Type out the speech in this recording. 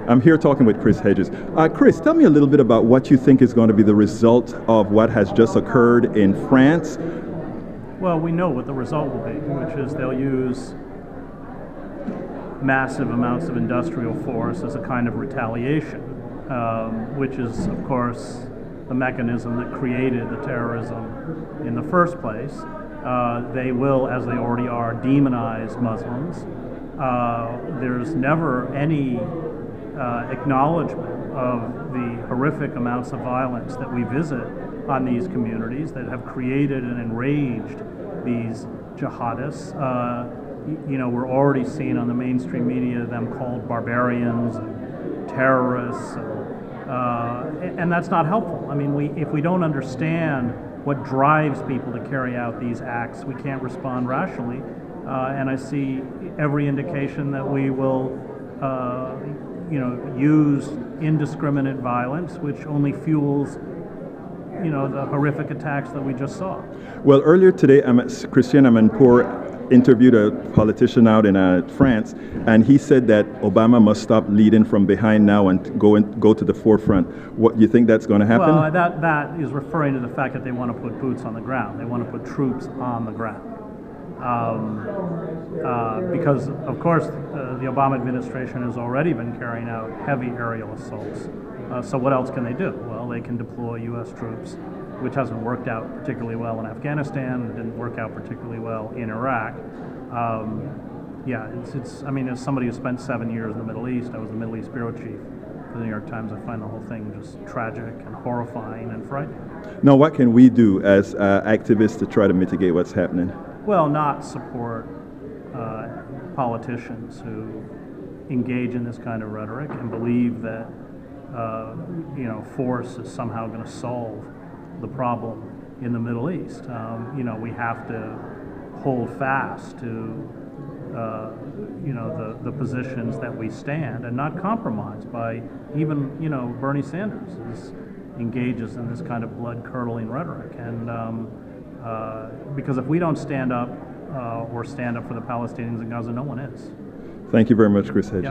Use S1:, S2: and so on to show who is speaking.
S1: I'm here talking with Chris Hedges. Chris, tell me a little bit about what you think is going to be the result of what has just occurred in France.
S2: Well, we know what the result will be, which is they'll use massive amounts of industrial force as a kind of retaliation, which is, of course, the mechanism that created the terrorism in the first place. They will, as they already are, demonize Muslims. There's never any acknowledgement of the horrific amounts of violence that we visit on these communities that have created and enraged these jihadists. We're already seeing on the mainstream media them called barbarians and terrorists, and that's not helpful. I mean, if we don't understand what drives people to carry out these acts, we can't respond rationally. And I see every indication that we will, use indiscriminate violence, which only fuels, the horrific attacks that we just saw.
S1: Well, earlier today, Christian Amanpour interviewed a politician out in France, and he said that Obama must stop leading from behind now and go to the forefront. What do you think that's going to happen?
S2: Well, that is referring to the fact that they want to put boots on the ground. They want to put troops on the ground. Because, of course, the Obama administration has already been carrying out heavy aerial assaults. So what else can they do? Well, they can deploy U.S. troops, which hasn't worked out particularly well in Afghanistan, didn't work out particularly well in Iraq. As somebody who spent 7 years in the Middle East, I was the Middle East bureau chief for the New York Times. I find the whole thing just tragic and horrifying and frightening.
S1: Now, what can we do as activists to try to mitigate what's happening?
S2: Well, not support politicians who engage in this kind of rhetoric and believe that force is somehow going to solve the problem in the Middle East. We have to hold fast to the positions that we stand and not compromise by even Bernie Sanders engages in this kind of blood-curdling rhetoric. And because if we don't stand up or stand up for the Palestinians in Gaza, no one is.
S1: Thank you very much, Chris Hedges.